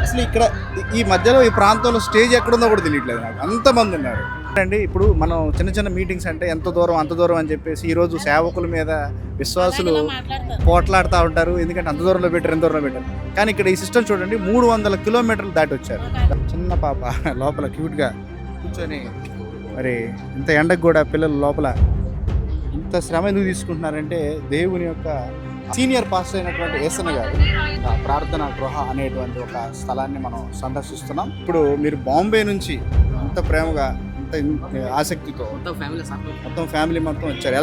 అసలు ఇక్కడ ఈ మధ్యలో ఈ ప్రాంతంలో స్టేజ్ ఎక్కడుందో కూడా తెలియట్లేదు నాకు, అంతమంది ఉన్నారు అండి. ఇప్పుడు మనం చిన్న చిన్న మీటింగ్స్ అంటే ఎంత దూరం అంత దూరం అని చెప్పేసి ఈరోజు సేవకుల మీద విశ్వాసులు పోట్లాడుతూ ఉంటారు. ఎందుకంటే అంత దూరంలో పెట్టారు, ఎంత దూరంలో పెట్టారు. కానీ ఇక్కడ ఈ సిస్టమ్ చూడండి, 300 కిలోమీటర్లు దాటి వచ్చారు. చిన్న పాప లోపల క్యూట్గా కూర్చొని, మరి ఇంత ఎండకు కూడా పిల్లలు లోపల ఇంత శ్రమ ఎందుకు తీసుకుంటున్నారంటే దేవుని యొక్క సీనియర్ పాస్టర్ అయినటువంటి యేసన్న గారు ప్రార్థన గృహ అనేటువంటి ఒక స్థలాన్ని మనం సందర్శిస్తున్నాం. ఇప్పుడు మీరు బాంబే నుంచి అంత ప్రేమగా అంత ఆసక్తితో మొత్తం ఫ్యామిలీ మొత్తం వచ్చారు.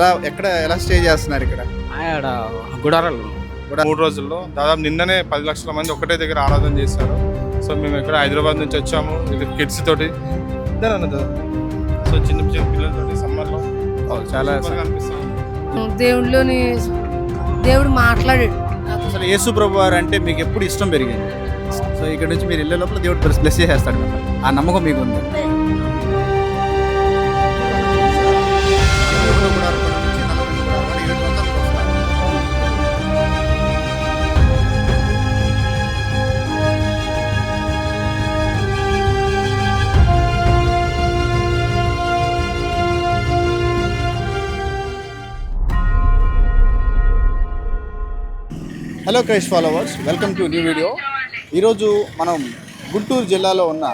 ఎలా స్టే చేస్తున్నారు ఇక్కడ? గుడారాలు 3 రోజుల్లో దాదాపు నిన్ననే 10 లక్షల మంది ఒకటే దగ్గర ఆరాధన చేశారు. సో మేము ఇక్కడ హైదరాబాద్ నుంచి వచ్చాము, ఇక్కడ కిడ్స్ తోటి సో చిన్న చిన్న పిల్లలతోటి సమ్మర్లో చాలా అనిపిస్తుంది. దేవుడు మాట్లాడాడు. అసలు యేసు ప్రభు వారు అంటే మీకు ఎప్పుడు ఇష్టం పెరిగింది? సో ఇక్కడ నుంచి మీరు వెళ్ళే లోపల దేవుడు బ్లెస్ చేసేస్తాడు కదా, ఆ నమ్మకం మీకు ఉంది. Hello Christ followers, welcome to new video. ఈరోజు మనం గుంటూరు జిల్లాలో ఉన్న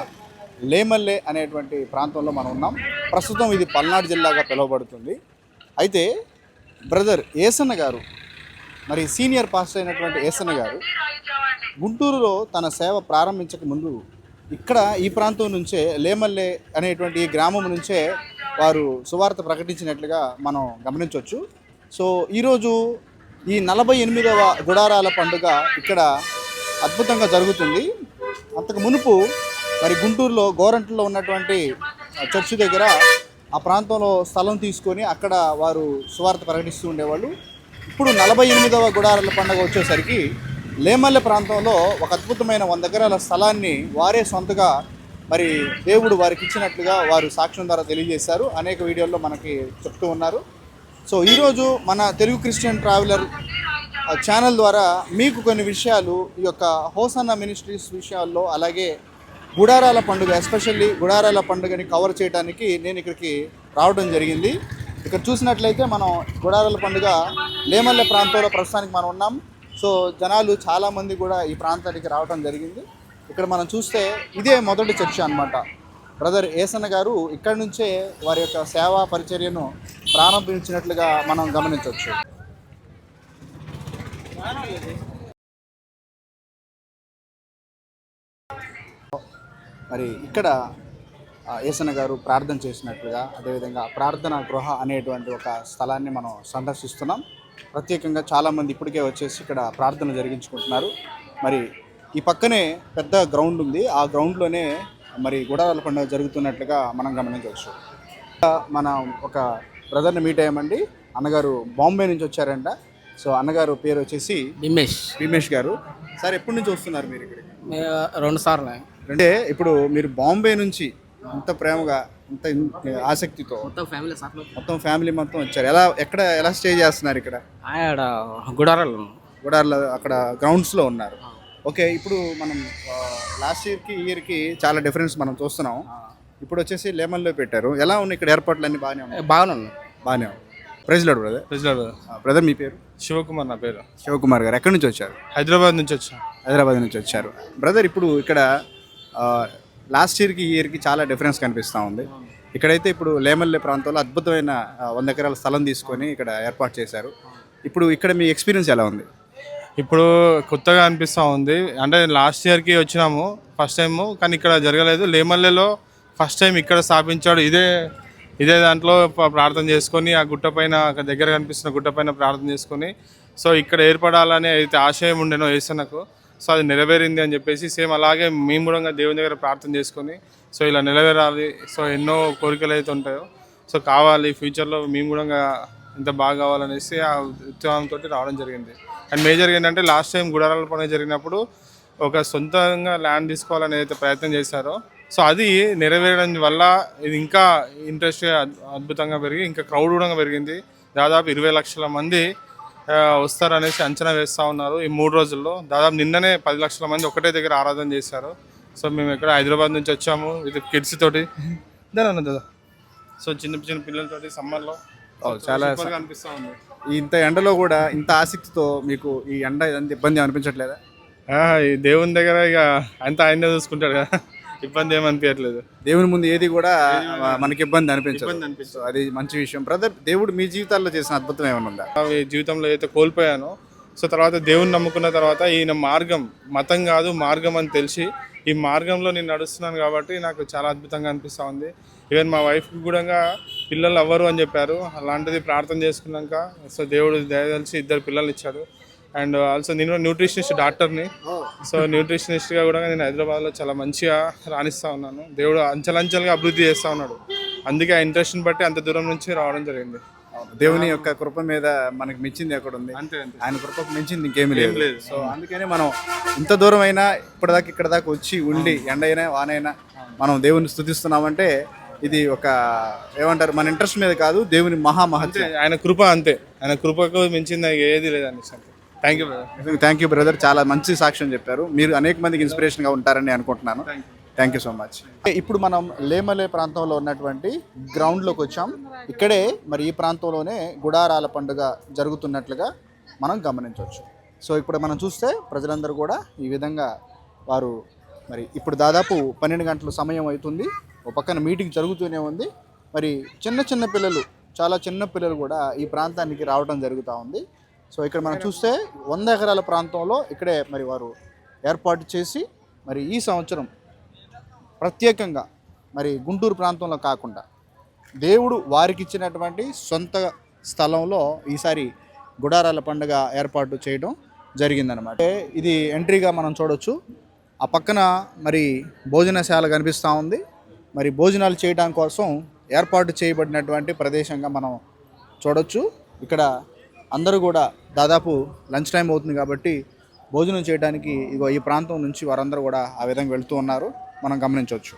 లేమల్లె అనేటువంటి ప్రాంతంలో మనం ఉన్నాం. ప్రస్తుతం ఇది పల్నాడు జిల్లాగా పిలువబడుతుంది. అయితే బ్రదర్ యేసన్న గారు, మరి సీనియర్ పాస్టర్ అయినటువంటి యేసన్న గారు గుంటూరులో తన సేవ ప్రారంభించక ముందు ఇక్కడ ఈ ప్రాంతం నుంచే, లేమల్లె అనేటువంటి ఈ గ్రామం నుంచే వారు సువార్త ప్రకటించినట్లుగా మనం గమనించవచ్చు. సో ఈరోజు ఈ 48వ గుడారాల పండుగ ఇక్కడ అద్భుతంగా జరుగుతుంది. అంతకు మునుపు మరి గుంటూరులో గోరంట్లో ఉన్నటువంటి చర్చి దగ్గర ఆ ప్రాంతంలో స్థలం తీసుకొని అక్కడ వారు సువార్త ప్రకటిస్తూ ఉండేవాళ్ళు. ఇప్పుడు 48వ గుడారాల పండుగ వచ్చేసరికి లేమల్లె ప్రాంతంలో ఒక అద్భుతమైన 100 ఎకరాల స్థలాన్ని వారే సొంతగా మరి దేవుడు వారికి ఇచ్చినట్లుగా వారు సాక్ష్యం ద్వారా తెలియజేశారు. అనేక వీడియోల్లో మనకి చెప్తూ ఉన్నారు. సో ఈరోజు మన తెలుగు క్రిస్టియన్ ట్రావెలర్ ఛానల్ ద్వారా మీకు కొన్ని విషయాలు ఈ యొక్క హోసన్న మినిస్ట్రీస్ విషయాల్లో, అలాగే గుడారాల పండుగ, ఎస్పెషల్లీ గుడారాల పండుగని కవర్ చేయడానికి నేను ఇక్కడికి రావడం జరిగింది. ఇక్కడ చూసినట్లయితే మనం గుడారాల పండుగ లేమల్లె ప్రాంతంలో ప్రస్తుతానికి మనం ఉన్నాం. సో జనాలు చాలామంది కూడా ఈ ప్రాంతానికి రావడం జరిగింది. ఇక్కడ మనం చూస్తే ఇదే మొదటి చర్చ అన్నమాట. బ్రదర్ యేసన్న గారు ఇక్కడి నుంచే వారి యొక్క సేవా పరిచర్యను ప్రారంభించినట్లుగా మనం గమనించవచ్చు. మరి ఇక్కడ యేసన్న గారు ప్రార్థన చేసినట్లుగా, అదేవిధంగా ప్రార్థన గృహ అనేటువంటి ఒక స్థలాన్ని మనం సందర్శిస్తున్నాం. ప్రత్యేకంగా చాలామంది ఇప్పటికే వచ్చేసి ఇక్కడ ప్రార్థన జరిగించుకుంటున్నారు. మరి ఈ పక్కనే పెద్ద గ్రౌండ్ ఉంది, ఆ గ్రౌండ్లోనే మరి గుడారాల పండుగ జరుగుతున్నట్లుగా మనం గమనించవచ్చు. మనం ఒక బ్రదర్ని మీట్ అయ్యామండి. అన్నగారు బాంబే నుంచి వచ్చారంట. సో అన్నగారు పేరు వచ్చేసి భీమేష్ గారు. సార్ ఎప్పటి నుంచి వస్తున్నారు మీరు ఇక్కడికి? 2 సార్లు. అంటే ఇప్పుడు మీరు బాంబే నుంచి అంత ప్రేమగా అంత ఆసక్తితో మొత్తం ఫ్యామిలీ మొత్తం వచ్చారు. ఎలా స్టే చేస్తున్నారు ఇక్కడ? గుడారాలు అక్కడ గ్రౌండ్స్లో ఉన్నారు. ఓకే, ఇప్పుడు మనం లాస్ట్ ఇయర్కి ఈ ఇయర్కి చాలా డిఫరెన్స్ మనం చూస్తున్నాం. ఇప్పుడు వచ్చేసి లేమన్లో పెట్టారు. ఎలా ఉన్నాయి ఇక్కడ ఏర్పాట్లు? అన్నీ బాగానే ఉన్నాయి. Praise lord brother. బ్రదర్ మీ పేరు? శివకుమార్. నా పేరు శివకుమార్ గారు. ఎక్కడి నుంచి వచ్చారు? హైదరాబాద్ నుంచి వచ్చారు. బ్రదర్ ఇప్పుడు ఇక్కడ లాస్ట్ ఇయర్కి ఈ ఇయర్కి చాలా డిఫరెన్స్ కనిపిస్తూ ఉంది. ఇక్కడైతే ఇప్పుడు లేమల్లె ప్రాంతంలో అద్భుతమైన 100 ఎకరాల స్థలం తీసుకొని ఇక్కడ ఏర్పాటు చేశారు. ఇప్పుడు ఇక్కడ మీ ఎక్స్పీరియన్స్ ఎలా ఉంది? ఇప్పుడు కొత్తగా అనిపిస్తూ ఉంది. అంటే లాస్ట్ ఇయర్కి వచ్చినాము ఫస్ట్ టైము, కానీ ఇక్కడ జరగలేదు. లేమల్లెలో ఫస్ట్ టైం ఇక్కడ స్థాపించాడు. ఇదే దాంట్లో ప్రార్థన చేసుకొని ఆ గుట్టపైన దగ్గర కనిపిస్తున్న గుట్టపైన ప్రార్థన చేసుకొని, సో ఇక్కడ ఏర్పడాలని అయితే ఆశయం ఉండేనో యేసన్నకు, సో అది నెరవేరింది అని చెప్పేసి సేమ్ అలాగే మేము కూడా దేవుని దగ్గర ప్రార్థన చేసుకొని సో ఇలా నెరవేరాలి, సో ఎన్నో కోరికలు అయితే ఉంటాయో సో కావాలి ఫ్యూచర్లో మేము కూడా ఇంత బాగా కావాలనేసి ఆ ఉత్సాహంతో రావడం జరిగింది. అండ్ మేజర్గా ఏంటంటే లాస్ట్ టైం గుడారాల పండుగ జరిగినప్పుడు ఒక సొంతంగా ల్యాండ్ తీసుకోవాలని ఏదైతే ప్రయత్నం చేశారో సో అది నెరవేరడం వల్ల ఇది ఇంకా ఇంట్రెస్ట్ అద్భుతంగా పెరిగి ఇంకా క్రౌడ్ కూడా పెరిగింది. దాదాపు 20 లక్షల మంది వస్తారనేసి అంచనా వేస్తూ ఉన్నారు. ఈ 3 రోజుల్లో దాదాపు నిన్ననే 10 లక్షల మంది ఒకటే దగ్గర ఆరాధన చేశారు. సో మేము ఇక్కడ హైదరాబాద్ నుంచి వచ్చాము విత్ కిడ్స్ తోటి దాదా. సో చిన్న చిన్న పిల్లలతోటి సమ్మర్లో చాలా సూపర్గా అనిపిస్తూ ఉంది. ఇంత ఎండలో కూడా ఇంత ఆసక్తితో మీకు ఈ ఎండ ఇదంతా ఇబ్బంది అనిపించట్లేదా? ఈ దేవుని దగ్గర ఇక అంతా ఆయనే చూసుకుంటాడు కదా, ఇబ్బంది ఏమనిపించట్లేదు. దేవుని ముందు ఏది కూడా మనకి ఇబ్బంది అనిపించదు. అనిపిస్తుంది. సో అది మంచి విషయం. బ్రదర్, దేవుడు మీ జీవితాల్లో చేసిన అద్భుతం ఏమైనా ఉందా? ఈ జీవితంలో అయితే కోల్పోయాను. సో తర్వాత దేవుని నమ్ముకున్న తర్వాత ఈయన మార్గం మతం కాదు మార్గం అని తెలిసి ఈ మార్గంలో నేను నడుస్తున్నాను కాబట్టి నాకు చాలా అద్భుతంగా అనిపిస్తూ ఉంది. ఈవెన్ మా వైఫ్కి కూడా పిల్లలు అవ్వరు అని చెప్పారు. అలాంటిది ప్రార్థన చేసుకున్నాక సో దేవుడు దయదలిచి 2 పిల్లల్ని ఇచ్చాడు. అండ్ ఆల్సో నేను న్యూట్రిషనిస్ట్ డాక్టర్ని. సో న్యూట్రిషనిస్ట్గా కూడా నేను హైదరాబాద్లో చాలా మంచిగా రాణిస్తూ ఉన్నాను. దేవుడు అంచెలంచెలుగా అభివృద్ధి చేస్తూ ఉన్నాడు. అందుకే ఆ ఇంట్రెస్ట్ని బట్టి అంత దూరం నుంచి రావడం జరిగింది. దేవుని యొక్క కృప మీద మనకి మించింది ఎక్కడ ఉంది? అంతే. ఆయన కృపకు మించింది ఇంకేమీ లేదు. సో అందుకని మనం ఇంత దూరం అయినా ఇప్పటిదాకా ఇక్కడ దాకా వచ్చి ఉండి ఎండైనా వానైనా మనం దేవుని స్తుతిస్తున్నామంటే ఇది ఒక ఏమంటారు, మన ఇంట్రెస్ట్ మీద కాదు, దేవుని మహామహత్యం. ఆయన కృప అంతే. ఆయన కృపకు మించింది ఏది లేదండి. Thank you brother. Thank you brother, చాలా మంచి సాక్ష్యం చెప్పారు. మీరు అనేక మందికి ఇన్స్పిరేషన్గా ఉంటారని అనుకుంటున్నాను. Thank you so much. ఇప్పుడు మనం లేమలే ప్రాంతంలో ఉన్నటువంటి గ్రౌండ్లోకి వచ్చాం. ఇక్కడే మరి ఈ ప్రాంతంలోనే గుడారాల పండుగ జరుగుతున్నట్లుగా మనం గమనించవచ్చు. సో ఇప్పుడు మనం చూస్తే ప్రజలందరూ కూడా ఈ విధంగా వారు మరి ఇప్పుడు దాదాపు 12 గంటల సమయం అవుతుంది. ఒక పక్కన మీటింగ్ జరుగుతూనే ఉంది. మరి చిన్న చిన్న పిల్లలు, చాలా చిన్న పిల్లలు కూడా ఈ ప్రాంతానికి రావడం జరుగుతూ ఉంది. సో ఇక్కడ మనం చూస్తే 100 ఎకరాల ప్రాంతంలో ఇక్కడే మరి వారు ఏర్పాటు చేసి మరి ఈ సంవత్సరం ప్రత్యేకంగా మరి గుంటూరు ప్రాంతంలో కాకుండా దేవుడు వారికి ఇచ్చినటువంటి సొంత స్థలంలో ఈసారి గుడారాల పండుగ ఏర్పాటు చేయడం జరిగిందనమాట. ఇది ఎంట్రీగా మనం చూడవచ్చు. ఆ పక్కన మరి భోజనశాల కనిపిస్తూ ఉంది. మరి భోజనాలు చేయడం కోసం ఏర్పాటు చేయబడినటువంటి ప్రదేశంగా మనం చూడవచ్చు. ఇక్కడ అందరూ కూడా దాదాపు లంచ్ టైం అవుతుంది కాబట్టి భోజనం చేయడానికి ఇగో ఈ ప్రాంతం నుంచి వారందరూ కూడా ఆ విధంగా వెళ్తూ ఉన్నారు, మనం గమనించవచ్చు.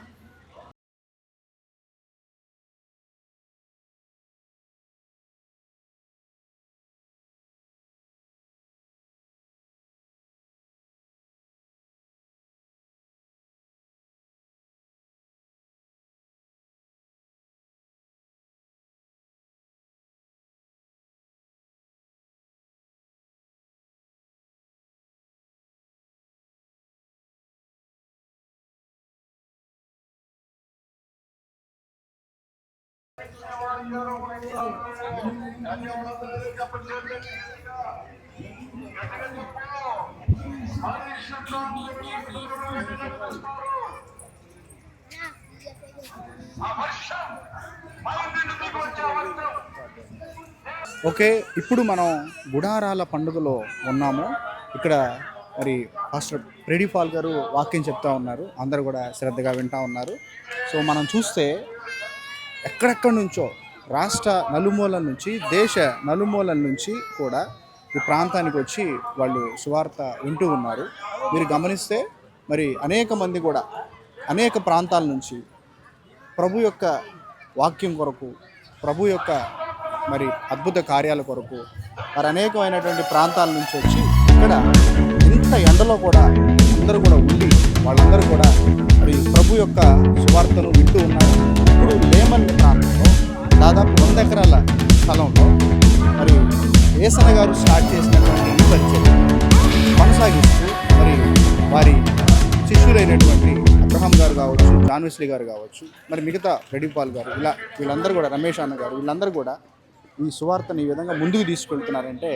ఓకే, ఇప్పుడు మనం గుడారాల పండుగలో ఉన్నాము. ఇక్కడ మరి పాస్టర్ ప్రెడీ పాల్ గారు వాక్యం చెప్తా ఉన్నారు. అందరూ కూడా శ్రద్ధగా వింటూ ఉన్నారు. సో మనం చూస్తే ఎక్కడెక్కడి నుంచో రాష్ట్ర నలుమూలల నుంచి, దేశ నలుమూలల నుంచి కూడా ఈ ప్రాంతానికి వచ్చి వాళ్ళు సువార్త వింటూ ఉన్నారు. మీరు గమనిస్తే మరి అనేక మంది కూడా అనేక ప్రాంతాల నుంచి ప్రభు యొక్క వాక్యం కొరకు, ప్రభు యొక్క మరి అద్భుత కార్యాల కొరకు మరి అనేకమైనటువంటి ప్రాంతాల నుంచి వచ్చి ఇక్కడ ఇంత ఎండలో కూడా అందరూ కూడా ఉండి వాళ్ళందరూ కూడా మరి ప్రభు యొక్క సువార్తను వింటూ ఉన్నారు. ఇప్పుడు లేమన్ ప్రాంతంలో దాదాపు 100 ఎకరాల స్థలంలో మరి ఏసన్న గారు స్టార్ట్ చేసినటువంటి ఈ పరిచయం కొనసాగిస్తూ మరి వారి శిష్యులైనటువంటి అబ్రహాం గారు కావచ్చు, జాన్ వెస్లీ గారు కావచ్చు, మరి మిగతా ప్రెడీ పాల్ గారు, ఇలా వీళ్ళందరూ కూడా, రమేష్ అన్న గారు, వీళ్ళందరూ కూడా ఈ సువార్తని ఈ విధంగా ముందుకు తీసుకెళ్తున్నారంటే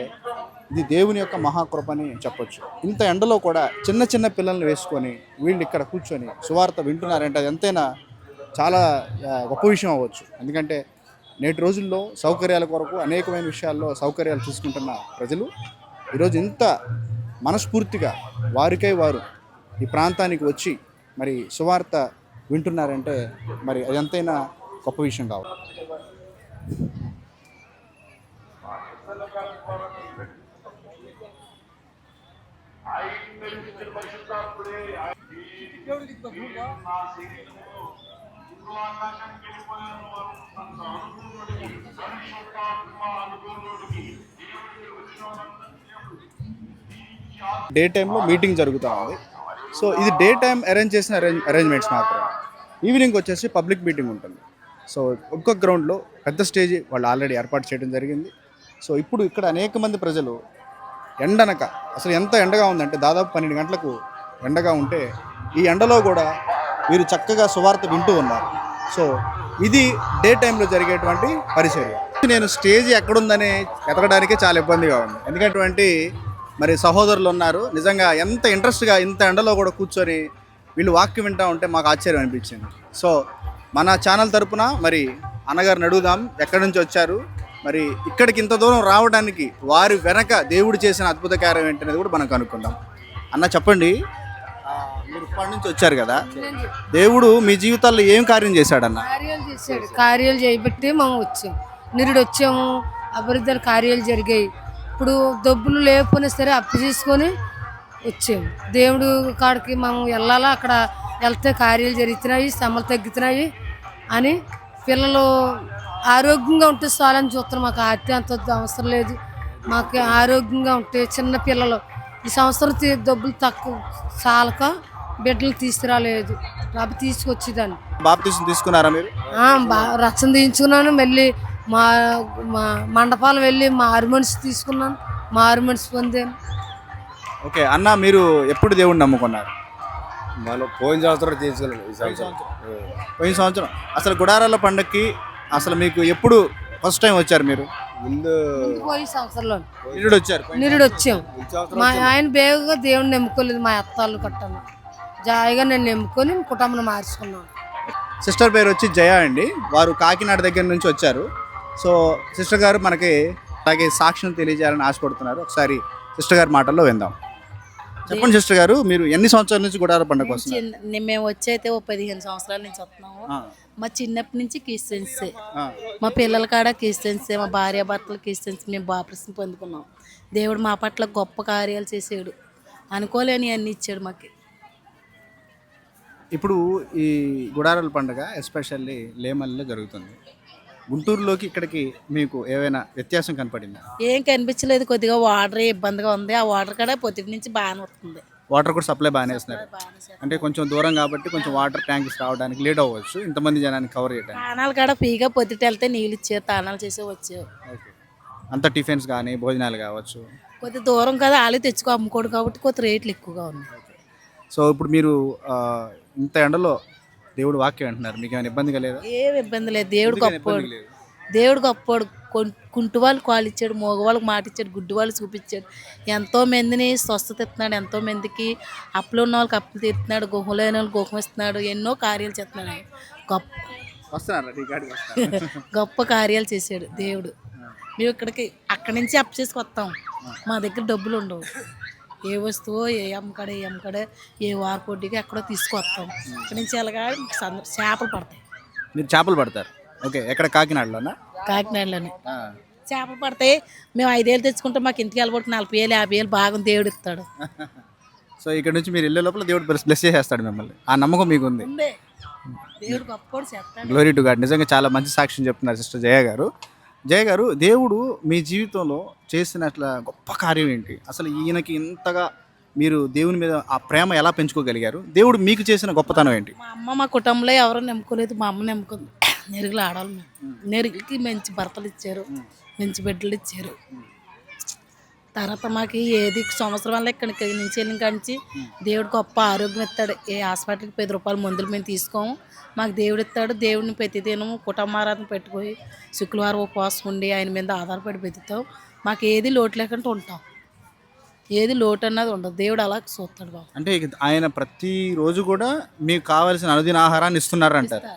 ఇది దేవుని యొక్క మహాకృపని చెప్పొచ్చు. ఇంత ఎండలో కూడా చిన్న చిన్న పిల్లల్ని వేసుకొని వీళ్ళు ఇక్కడ కూర్చొని సువార్త వింటున్నారంటే అది ఎంతైనా చాలా గొప్ప విషయం అవ్వచ్చు. ఎందుకంటే నేటి రోజుల్లో సౌకర్యాల కొరకు అనేకమైన విషయాల్లో సౌకర్యాలు చూసుకుంటున్న ప్రజలు ఈరోజు ఇంత మనస్ఫూర్తిగా వారికై వారు ఈ ప్రాంతానికి వచ్చి మరి సువార్త వింటున్నారంటే మరి అది ఎంతైనా గొప్ప విషయం కావాలి. డే టైంలో మీటింగ్ జరుగుతూ ఉంది. సో ఇది డే టైం అరేంజ్ చేసిన అరేంజ్మెంట్స్ మాత్రమే. ఈవినింగ్ వచ్చేసి పబ్లిక్ మీటింగ్ ఉంటుంది. సో ఒక్కొక్క గ్రౌండ్లో పెద్ద స్టేజ్ వాళ్ళు ఆల్రెడీ ఏర్పాటు చేయడం జరిగింది. సో ఇప్పుడు ఇక్కడ అనేక మంది ప్రజలు ఎండనక, అసలు ఎంత ఎండగా ఉందంటే దాదాపు 12 గంటలకు ఎండగా ఉంటే ఈ ఎండలో కూడా వీరు చక్కగా సువార్త వింటూ ఉన్నారు. సో ఇది డే టైంలో జరిగేటువంటి పరిచర్య. నేను స్టేజ్ ఎక్కడుందని ఎతకడానికే చాలా ఇబ్బందిగా ఉంది. ఎందుకంటే మరి సహోదరులు ఉన్నారు, నిజంగా ఎంత ఇంట్రెస్ట్గా ఇంత ఎండలో కూడా కూర్చొని వీళ్ళు వాక్యం వింటూ ఉంటే మాకు ఆశ్చర్యం అనిపించింది. సో మన ఛానల్ తరపున మరి అన్నగారిని అడుగుదాం, ఎక్కడి నుంచి వచ్చారు, మరి ఇక్కడికి ఇంత దూరం రావడానికి వారి వెనక దేవుడు చేసిన అద్భుత కార్యం ఏంటనేది కూడా మనం కనుక్కుందాం. అన్న చెప్పండి, మీరు ఇప్పటి నుంచి వచ్చారు కదా, దేవుడు మీ జీవితాల్లో ఏం కార్యం చేశాడన్న? కార్యాలు చేశాడు. కార్యాలు చేయబట్టి మేము వచ్చాం, నిరుడు వచ్చాము, అభివృద్ధి కార్యాలు జరిగాయి. ఇప్పుడు డబ్బులు లేకపోయినా సరే అప్పు చేసుకొని వచ్చాము. దేవుడు కాడికి మనం వెళ్ళాలా, అక్కడ వెళ్తే కార్యాలు జరుగుతున్నాయి, శ్రమలు తగ్గుతున్నాయి అని పిల్లలు ఆరోగ్యంగా ఉంటే చాలని చూస్తున్నాం. మాకు అంత అవసరం లేదు, మాకు ఆరోగ్యంగా ఉంటే చిన్న పిల్లలు ఈ సంవత్సరం డబ్బులు తక్కువ చాలక బిడ్డలు తీసుకురాలేదు, కాబట్టి తీసుకొచ్చేదాన్ని. బాప్తిసం తీసుకున్నారా మీరు? రక్షణ తీయించుకున్నాను. మళ్ళీ మా మా మండపాలు వెళ్ళి మారు మనసు తీసుకున్నాను, మారు మనసు పొందాను. ఓకే అన్న, మీరు ఎప్పుడు దేవుడిని నమ్ముకున్నారు? మనం పోయిన సంవత్సరం తీసుకెళ్ళాను. పోయిన సంవత్సరం అసలు గుడారాల పండగకి అసలు మీకు ఎప్పుడు ఫస్ట్ టైం వచ్చారు మీరు? ముందు పోయి సంవత్సరంలో నిరుడు వచ్చారు. నిరుడు వచ్చాం. మా ఆయన బేగగా దేవుడిని నమ్ముకోలేదు, మా అత్తాళ్ళు కట్టాను జాయిగా నేను నమ్ముకొని కుటుంబం మార్చుకున్నాను. సిస్టర్ పేరు వచ్చి జయ అండి. వారు కాకినాడ దగ్గర నుంచి వచ్చారు. సో సిస్టర్ గారు మనకి అలాగే సాక్ష్యం తెలియజేయాలని ఆశపడుతున్నారు. ఒకసారి సిస్టర్ గారి మాటల్లో విందాం. చెప్పండి సిస్టర్ గారు, మీరు ఎన్ని సంవత్సరాల నుంచి గుడార పండుగ వస్తున్నారు? మేము వచ్చైతే ఓ 15 సంవత్సరాల నుంచి వస్తున్నాము. మా చిన్నప్పటి నుంచి క్రిస్టియన్సే, మా పిల్లల కాడ క్రిస్టియన్సే, మా భార్య భర్తలు క్రిస్టియన్స్. మేము బాప్తిసం పొందుకున్నాం. దేవుడు మా పట్ల గొప్ప కార్యాలు చేసాడు, అనుకోలేని అన్ని ఇచ్చాడు మాకు. ఇప్పుడు ఈ గుడారాల పండుగ ఎస్పెషల్లీ లేమల్లో జరుగుతుంది. గుంటూరులోకి ఇక్కడికి మీకు ఏమైనా వ్యత్యాసం కనపడిందా? ఏం కనిపించలేదు. కొద్దిగా వాటర్ ఇబ్బందిగా ఉంది. ఆ వాటర్ కాడ పొద్దుటి నుంచి బాగానే వస్తుంది. వాటర్ కూడా సప్లై బాగానే వేస్తున్నారు. అంటే కొంచెం దూరం కాబట్టి కొంచెం వాటర్ ట్యాంక్స్ రావడానికి లేట్ అవ్వచ్చు, ఇంతమంది జనాన్ని కవర్ చేయడానికి. తానాలు కాడ ఫ్రీగా పొద్దుట వెళ్తే నీళ్ళు ఇచ్చారు, తానాలు చేసే వచ్చావు. అంత టిఫిన్స్ కానీ భోజనాలు కావచ్చు. కొద్ది దూరం కదా, వాళ్ళు తెచ్చుకో అమ్ముకోడు కాబట్టి కొద్ది రేట్లు ఎక్కువగా ఉన్నాయి. సో ఇప్పుడు మీరు ఇంత ఎండలో దేవుడు వాక్యం అంటున్నారు, మీకు ఏమైనా ఇబ్బందిగా లేదా? ఏం ఇబ్బంది లేదు. దేవుడు గొప్పోడు, దేవుడు గొప్పోడు. కుంటు వాళ్ళకి కాళ్ళు ఇచ్చాడు, మగవాళ్ళకి మాట ఇచ్చాడు, గుడ్డి వాళ్ళు చూపించాడు. ఎంతో మందిని స్వస్థత ఇస్తున్నాడు, ఎంతో మందికి అప్పులు ఉన్న వాళ్ళకి అప్పులు తీరుతున్నాడు, గుహం లేని వాళ్ళకి గుహం ఇస్తున్నాడు, ఎన్నో కార్యాలు చేస్తున్నాడు. గొప్ప కార్యాలు చేశాడు దేవుడు. మేము అక్కడి నుంచి అప్పు చేసుకు వస్తాం. మా దగ్గర డబ్బులు ఉండవు. ఏ వస్తువు ఏ అమ్మకాడ ఏ వారపొడ్డికి ఎక్కడో తీసుకొస్తాం. ఇక్కడి నుంచి వెళ్ళగా చేపలు పడతాయి. మీరు చేపలు పడతారు? ఓకే, ఎక్కడ? కాకినాడలోనా? కాకినాడలోనే చేపలు పడతాయి. మేము 5 వేలు తెచ్చుకుంటాం, మాకు ఇంటికి వెళ్ళబట్టి 40 వేలు 50 వేలు బాగా దేవుడు ఇస్తాడు. సో ఇక్కడ నుంచి మీరు వెళ్ళే లోపల దేవుడు బ్లెస్ చేసేస్తాడు మిమ్మల్ని, ఆ నమ్మకం మీకు ఉంది. దేవుడు గొప్పోడు చేస్తాడు. Glory to God. నిజంగా చాలా మంచి సాక్ష్యం చెప్తున్నారు సిస్టర్ జయ గారు. జయ గారు, దేవుడు మీ జీవితంలో చేసిన అట్లా గొప్ప కార్యం ఏంటి? అసలు ఈయనకి ఇంతగా మీరు దేవుని మీద ఆ ప్రేమ ఎలా పెంచుకోగలిగారు? దేవుడు మీకు చేసిన గొప్పతనం ఏంటి? మా అమ్మ మా కుటుంబంలో ఎవరో నమ్ముకోలేదు, మా అమ్మ నమ్ముకుంది. నెరుగులు ఆడాలి మేము. నెరుగులకి మంచి భర్తలు ఇచ్చారు, మంచి బిడ్డలు ఇచ్చారు. తర్వాత మాకు ఏది సంవత్సరం వల్ల ఇక్కడికి నుంచి వెళ్ళిన కానించి దేవుడు గొప్ప ఆరోగ్యం ఇస్తాడు. ఏ హాస్పిటల్కి 10 రూపాయల మందులు మేము తీసుకోము, మాకు దేవుడు ఇస్తాడు. దేవుడిని ప్రతిదినం కుటుంబారాధన పెట్టుకొని శుక్రవారం ఉపవాసం ఉండి ఆయన మీద ఆధారపడి బతుకుతాం. మాకు ఏది లోటు లేకుండా ఉంటాం, ఏది లోటు అన్నది ఉండదు. దేవుడు అలా చూస్తాడు బాబు. అంటే ఆయన ప్రతిరోజు కూడా మీకు కావాల్సిన అనుదిన ఆహారాన్ని ఇస్తున్నారు అంటారు.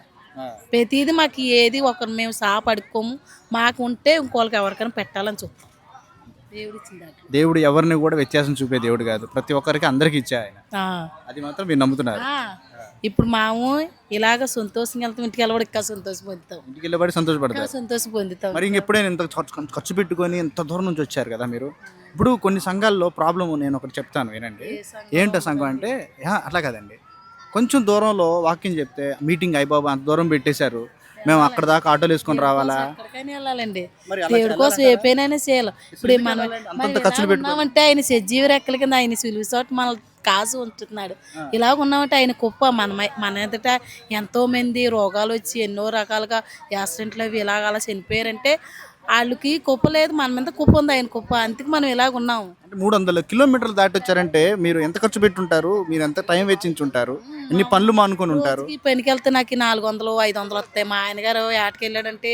ప్రతిదీ మాకు ఏది ఒకరు మేము సాప అడుక్కోము, మాకు ఉంటే ఇంకోళ్ళకి ఎవరికైనా పెట్టాలని చూస్తాం. దేవుడు ఎవరిని కూడా వ్యత్యాసం చూపే దేవుడు కాదు, ప్రతి ఒక్కరికి అందరికి ఇచ్చే ఆయన. అది మాత్రం మీరు నమ్ముతున్నారు. ఇప్పుడు మేము ఇలాగ సంతోషంగా వెళ్తాం, ఇంటికి వెళ్ళబడి ఇంకా సంతోషం పొందుతాం, ఇంటికి వెళ్ళబడి సంతోషపడతారు, సంతోషం పొందుతాం. మరి ఇంకెప్పుడైనా ఇంత ఖర్చు పెట్టుకొని ఇంత దూరం నుంచి వచ్చారు కదా మీరు. ఇప్పుడు కొన్ని సంఘాల్లో ప్రాబ్లం నేను ఒకటి చెప్తాను వినండి. ఏంటో సంఘం అంటే అట్లా కదండి, కొంచెం దూరంలో వాకింగ్ చెప్తే మీటింగ్ అయిపోయి అంత దూరం పెట్టేశారు, మేము అక్కడ దాకా ఆటోలు వేసుకొని రావాలా? ఎక్కడికైనా వెళ్ళాలండి, మరి అలా దేవుడి కోసం ఏ పైన చేయాలి. ఇప్పుడు మనం అంతంత ఖర్చులు పెట్టుకో ఉన్నామంటే ఆయన సజీవ రెక్కల కింద ఆయన సులువు చోట మన కాసు ఉంటున్నాడు. ఇలాగ ఉన్నామంటే ఆయన గొప్ప. మన ఎదుట ఎంతో మంది రోగాలు వచ్చి ఎన్నో రకాలుగా యాక్సిడెంట్లు అవి ఇలాగ అలా చనిపోయారంటే వాళ్ళకి కుప్ప లేదు, మన మీద కుప్ప ఉంది ఆయన కుప్ప. అందుకు మనం ఇలాగ ఉన్నాము. అంటే 300 కిలోమీటర్లు దాటి వచ్చారంటే మీరు ఎంత ఖర్చు పెట్టుంటారు, మీరు ఎంత టైం వెచ్చించుంటారు, ఎన్ని పనులు మానుకొని ఉంటారు. ఈ పనికి వెళ్తే నాకు 400 500 వస్తాయి. మా ఆయన గారు ఏటకి వెళ్ళాడంటే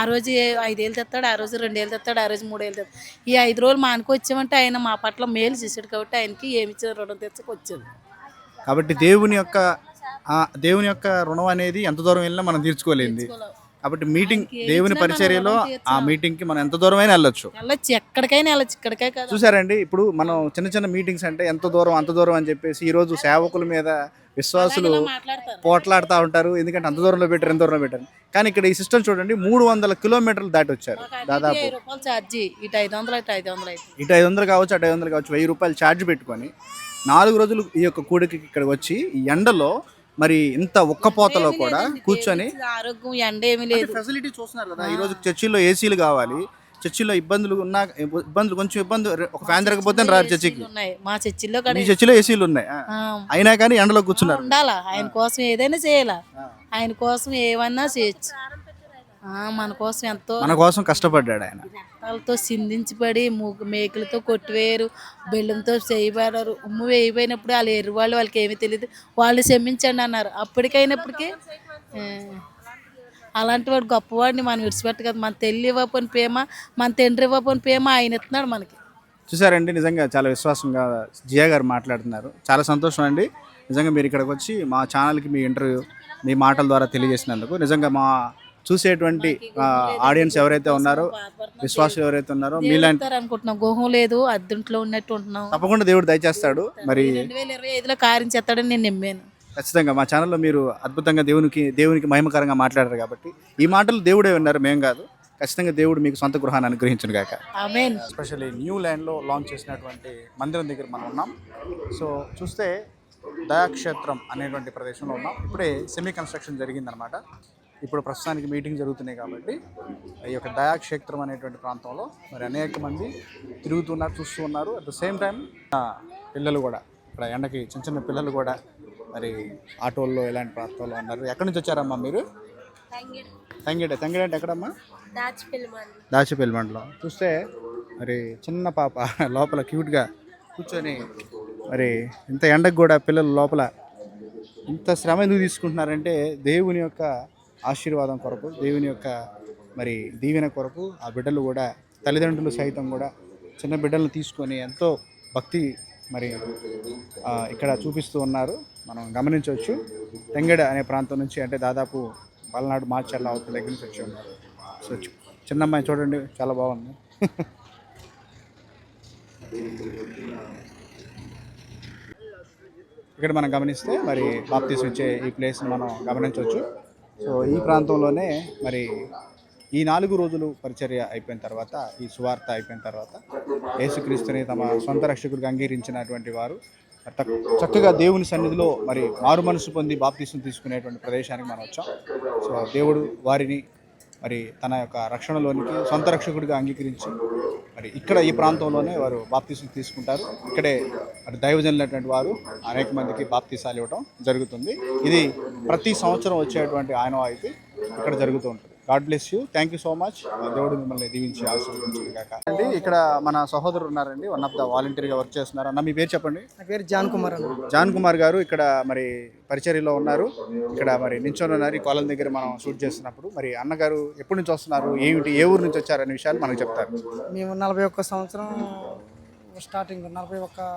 ఆ రోజు 5 వేలు తెస్తాడు, ఆ రోజు 2 వేలు తెస్తాడు, ఆ రోజు 3 వేలు తెస్తాడు. ఈ 5 రోజులు మానుకు వచ్చామంటే ఆయన మా పట్ల మేలు చేశాడు కాబట్టి ఆయనకి ఏమి ఇచ్చిన రుణం తెచ్చుకొచ్చాడు. కాబట్టి దేవుని యొక్క రుణం అనేది ఎంత దూరం వెళ్ళినా మనం తీర్చుకోలేంది. కాబట్టి మీటింగ్ దేవుని పరిచర్యలో ఆ మీటింగ్ కి మనం ఎంత దూరం అయినా వెళ్ళొచ్చు, ఎక్కడికైనా వెళ్ళొచ్చు, ఇక్కడికే కదా. చూసారండి, ఇప్పుడు మనం చిన్న చిన్న మీటింగ్స్ అంటే ఎంత దూరం అంత దూరం అని చెప్పేసి ఈ రోజు సేవకుల మీద విశ్వాసులు మాట్లాడతారు. పోట్లాడుతూ ఉంటారు, ఎందుకంటే అంత దూరంలో పెట్టారు ఎంత దూరంలో పెట్టారు. కానీ ఇక్కడ ఈ సిస్టమ్ చూడండి, 300 కిలోమీటర్లు దాటి వచ్చారు. దాదాపు 1000 రూపాయలు ఛార్జీ, ఇటు 500 ఇటు 500 అయితే. ఇటు 500 కావచ్చు, అటు 500 కావచ్చు, 1000 రూపాయలు ఛార్జ్ పెట్టుకొని 4 రోజులు ఈ యొక్క కూడికి ఇక్కడ వచ్చి ఈ ఎండలో మరి ఇంత ఒక్కపోతలో కూడా కూర్చొని ఆరోగ్యం ఎండ ఏమీ లేదు. ఫెసిలిటీ చూస్తున్నారు కదా. ఈ రోజు చర్చిల్లో ఏసీలు కావాలి, చర్చిలో ఇబ్బందులు కొంచెం ఇబ్బంది, ఒక ఫ్యాన్ తిరగకపోతే రారు చర్చికి. ఉన్నాయి మా చర్చిల్లో ఈ చర్చిలో ఏసీలు ఉన్నాయి, అయినా కానీ ఎండలో కూర్చున్నారు. ఉండాలా, ఆయన కోసం ఏదైనా చేయాలా, ఆయన కోసం ఏమన్నా చేయొచ్చు. మన కోసం ఎంతో మన కోసం కష్టపడ్డాడు ఆయన. రక్తాలతో సిందించబడి మేకులతో కొట్టివేయరు, బెల్లంతో చేయబడారు. ఉమ్ము వేయిపోయినప్పుడు వాళ్ళు ఎరువాళ్ళు, వాళ్ళకి ఏమీ తెలియదు, వాళ్ళు క్షమించండి అన్నారు. అప్పటికైనప్పటికీ అలాంటి వాడు గొప్పవాడిని మనం విడిచిపెట్ట కదా. మన తల్లి ఇవ్వకపోయిన ప్రేమ, మన తండ్రి ఇవ్వకపోయిన ప్రేమ ఆయన ఇస్తున్నాడు మనకి. చూసారండి, నిజంగా చాలా విశ్వాసంగా జియా గారు మాట్లాడుతున్నారు. చాలా సంతోషం అండి, నిజంగా మీరు ఇక్కడికి వచ్చి మా ఛానల్కి మీ ఇంటర్వ్యూ మీ మాటల ద్వారా తెలియజేసినందుకు. నిజంగా మా చూసేటువంటి ఆడియన్స్ ఎవరైతే ఉన్నారో, విశ్వాసులు ఎవరైతే ఉన్నారో మీలాంటి అనుకుంటున్నాం, గుహం లేదు అద్దెంట్లో ఉన్నట్టు ఉంటున్నాం. తప్పకుండా దేవుడు దయచేస్తాడు. మరి 2025లో కారించేస్తాడని నేను నమ్మాను. ఖచ్చితంగా మా ఛానల్లో మీరు అద్భుతంగా దేవునికి మహిమకరంగా మాట్లాడారు కాబట్టి ఈ మాటలు దేవుడే విన్నారు, మేము కాదు. ఖచ్చితంగా దేవుడు మీకు సొంత గృహాన్ని అనుగ్రహించును గాక. ఆమేన్. ఎస్పెషల్లీ న్యూ ల్యాండ్లో లాంచ్ చేసినటువంటి మందిరం దగ్గర మనం ఉన్నాం. సో చూస్తే దయాక్షేత్రం అనేటువంటి ప్రదేశంలో ఉన్నాం. ఇప్పుడే సెమీ కన్స్ట్రక్షన్ జరిగిందనమాట. ఇప్పుడు ప్రస్తుతానికి మీటింగ్ జరుగుతున్నాయి కాబట్టి ఈ యొక్క దయాక్షేత్రం అనేటువంటి ప్రాంతంలో మరి అనేక మంది తిరుగుతున్నారు, చూస్తూ ఉన్నారు. అట్ ద సేమ్ టైం పిల్లలు కూడా ఇక్కడ ఎండకి చిన్న చిన్న పిల్లలు కూడా మరి ఆటోల్లో ఇలాంటి ప్రాంతాల్లో ఉన్నారు. ఎక్కడి నుంచి వచ్చారమ్మా మీరు? తంగేడ అంటే ఎక్కడమ్మా? దాచిపల్లి మండలం. చూస్తే మరి చిన్న పాప లోపల క్యూట్గా కూర్చొని, మరి ఇంత ఎండకు కూడా పిల్లలు లోపల ఇంత శ్రమ ఎందుకు తీసుకుంటున్నారంటే దేవుని యొక్క ఆశీర్వాదం కొరకు, దేవుని యొక్క మరి దీవెన కొరకు ఆ బిడ్డలు కూడా, తల్లిదండ్రులు సైతం కూడా చిన్న బిడ్డలను తీసుకొని ఎంతో భక్తి మరి ఇక్కడ చూపిస్తూ ఉన్నారు. మనం గమనించవచ్చు. తెంగెడ అనే ప్రాంతం నుంచి, అంటే దాదాపు పల్నాడు మార్చర్ల అవతల దగ్గర నుంచి వచ్చి ఉన్నారు. సో చిన్నమ్మాయి చూడండి, చాలా బాగుంది. ఇక్కడ మనం గమనిస్తే మరి బాప్తీసం ఇచ్చే ఈ ప్లేస్ని మనం గమనించవచ్చు. సో ఈ ప్రాంతంలోనే మరి ఈ 4 రోజులు పరిచర్య అయిపోయిన తర్వాత, ఈ సువార్త అయిపోయిన తర్వాత యేసుక్రీస్తుని తమ సొంత రక్షకుడిగా అంగీకరించినటువంటి వారు చక్కగా దేవుని సన్నిధిలో మరి మారు మనసు పొంది బాప్తీసం తీసుకునేటువంటి ప్రదేశానికి మనం వచ్చాం. సో దేవుడు వారిని మరి తన యొక్క రక్షణలోనికి సొంత రక్షకుడిగా అంగీకరించి మరి ఇక్కడ ఈ ప్రాంతంలోనే వారు బాప్తీసం తీసుకుంటారు. ఇక్కడే మరి దైవజనులైనటువంటి వారు అనేక మందికి బాప్తీసాలు ఇవ్వడం జరుగుతుంది. ఇది ప్రతి సంవత్సరం వచ్చేటువంటి ఆనవాయితీ ఇక్కడ జరుగుతూ ఉంటుంది. God bless you, thank you so much. దేవుడు మిమ్మల్ని దీవించి ఆశీర్వదించుగాక. అండి ఇక్కడ మన సహోదరు ఉన్నారండి, వన్ ఆఫ్ ద వాలంటీర్గా వర్క్ చేస్తున్నారు. అన్న మీ పేరు చెప్పండి. నా పేరు జాన్ కుమార్ అన్న. జాన్ కుమార్ గారు ఇక్కడ మరి పరిచర్యలో ఉన్నారు. ఇక్కడ మరి నించొని ఉన్నారు ఈ కాలం దగ్గర మనం షూట్ చేస్తున్నప్పుడు. మరి అన్నగారు ఎప్పటి నుంచి వస్తున్నారు, ఏమిటి, ఏ ఊరు నుంచి వచ్చారు అనే విషయాలు మనకు చెప్తారు. మేము 41 సంవత్సరం స్టార్టింగ్ 41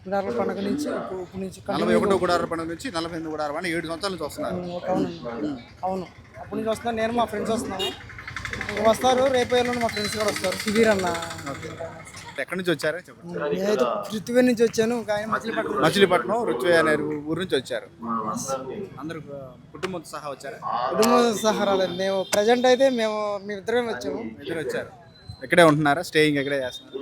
గుడారాల పండుగ నుంచి ఇప్పుడు నుంచి 41 గుడారాల పండుగ నుంచి 48 గుడారాల పండుగ 7 సంవత్సరాల నుంచి వస్తున్నారు. అవును, అప్పటి నుంచి వస్తున్నాను. నేను మా ఫ్రెండ్స్ వస్తున్నాను, వస్తారు. రేపు ఎల్లుండి మా ఫ్రెండ్స్ కూడా వస్తారు. సుధీర్ అన్న. ఎక్కడి నుంచి వచ్చారు చెప్పండి. నేనైతే రుత్వే నుంచి వచ్చాను, ఆయన మచిలీపట్నం రుత్వే అనే ఊరు నుంచి వచ్చారు. అందరూ కుటుంబంతో సహా వచ్చారు? కుటుంబం సహా రాలేదు. మేము ప్రజెంట్ అయితే మేమిద్దరమే వచ్చాము. ఇద్దరు వచ్చారు. ఇక్కడే ఉంటున్నారా? స్టేయింగ్ ఎక్కడే చేస్తున్నారు?